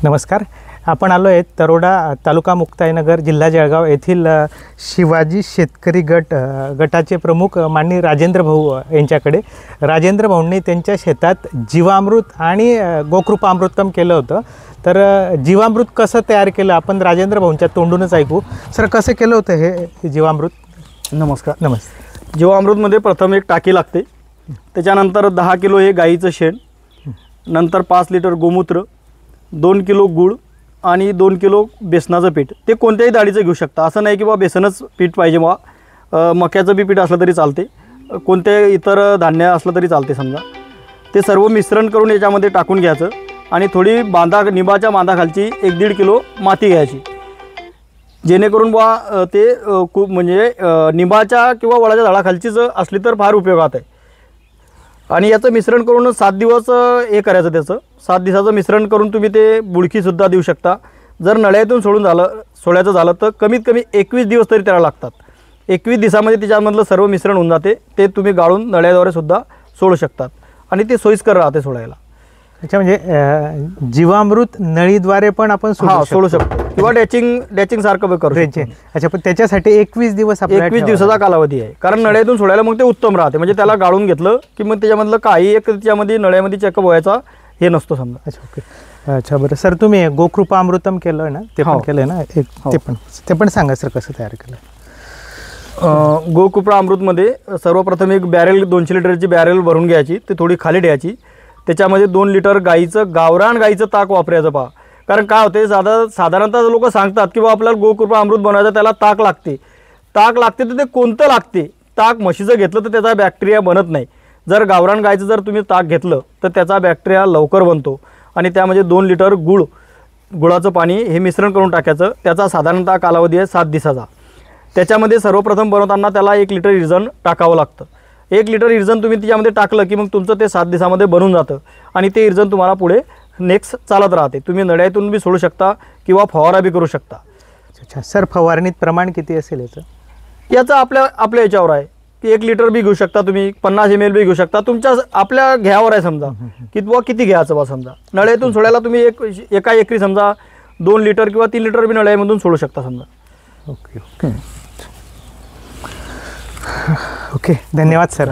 नमस्कार. आपण आलो आहे तरोडा तालुका मुक्ताईनगर जिल्हा जळगाव येथील शिवाजी शेतकरी गटाचे प्रमुख माननीय राजेंद्र भाऊ यांच्याकडे. राजेंद्र भाऊंनी त्यांच्या शेतात जीवामृत आणि गोकृपामृतम केलं होतं. तर जीवामृत कसं तयार केलं आपण राजेंद्र भाऊंच्या तोंडूनच ऐकू. सर, कसं केलं होतं हे जीवामृत? नमस्कार. जीवामृतमध्ये प्रथम एक टाकी लागते, त्याच्यानंतर 10 किलो हे गाईचं शेण, नंतर 5 लिटर गोमूत्र, 2 किलो गूळ आणि 2 किलो बेसनाचं पीठ. ते कोणत्याही डाळीचं घेऊ शकता, असं नाही की बा बेसनच पीठ पाहिजे, बा मक्याचं बी पीठ असलं तरी चालते, कोणते इतर धान्य असलं तरी चालते. समजा ते सर्व मिश्रण करून याच्यामध्ये टाकून घ्यायचं आणि थोडी निंबाच्या बांधाखालची 1-1.5 किलो माती घ्यायची, जेणेकरून बा ते खूप म्हणजे निंबाच्या किंवा वडाच्या झाडाखालचीच असली तर फार उपयोगात आहे. आणि याचं मिश्रण करून 7 दिवस हे करायचं. त्याचं 7 दिवसाचं मिश्रण करून तुम्ही ते बुडकीसुद्धा देऊ शकता. जर नळ्यातून सोडायचं झालं तर कमीत कमी 21 दिवस तरी त्याला लागतात. 21 दिवसामध्ये त्याच्यामधलं सर्व मिश्रण होऊन जाते. ते तुम्ही गाळून नळ्याद्वारे सुद्धा सोडू शकतात आणि ते सोयीस्कर राहते सोडायला. अच्छा, म्हणजे जीवामृत नळीद्वारे पण आपण सोडू शकतो किंवा डॅचिंग सारखं करू शकतो. अच्छा, पण त्याच्यासाठी 21 दिवस 21 दिवसाचा कालावधी आहे. कारण नळ्यातून सोडायला मग ते उत्तम राहते. म्हणजे त्याला गाळून घेतलं की मग त्याच्यामधलं काही एक त्याच्यामध्ये नळ्यामध्ये चेकअप व्हायचा हे नसतो समजा. अच्छा, ओके. अच्छा, बरं सर, तुम्ही गोकृपामृतम केलं ना, ते पण केलं ना, ते पण सांगा सर, कसं तयार केलं? गोकृपामृतमध्ये सर्वप्रथम एक बॅरेल 200 लिटरची बॅरेल भरून घ्यायची, ते थोडी खाली ठेवायची. त्याच्यामध्ये 2 लिटर गावरान गाईचं ताक वापरायचं पहा. कारण काय होते, साधारणतः लोक सांगतात की बा आपल्याला गोकृपामृत बनवायचं, त्याला ताक लागते तर ते कोणतं लागते? ताक म्हशीचं घेतलं तर त्याचा बॅक्टेरिया बनत नाही. जर गावरान गाईचं जर तुम्ही ताक घेतलं तर त्याचा बॅक्टेरिया लवकर बनतो. आणि त्यामध्ये 2 लिटर गुळाचं पाणी हे मिश्रण करून टाकायचं. त्याचा साधारणतः कालावधी आहे 7 दिवसाचा. त्याच्यामध्ये सर्वप्रथम बनवताना त्याला 1 लिटर इरजण टाकावं लागतं. 1 लिटर इरजण तुम्ही त्याच्यामध्ये टाकलं की मग तुमचं ते 7 दिवसामध्ये बनून जातं आणि ते इरजण तुम्हाला पुढे नेक्स्ट चालत राहते. तुम्ही नळ्यातून बी सोडू शकता किंवा फवारा बी करू शकता. अच्छा सर, फवारणीत प्रमाण किती असेल याचं आपल्या याच्यावर आहे की 1 लिटर बी घेऊ शकता तुम्ही, 50 ml बी घेऊ शकता. तुमच्या आपल्या घ्यावर आहे समजा की बुवा किती घ्यायचं बा. समजा नळ्यातून सोडायला तुम्ही एका एकरी समजा 2 लिटर किंवा 3 लिटर बी नळ्यामधून सोडू शकता समजा. ओके, धन्यवाद सर.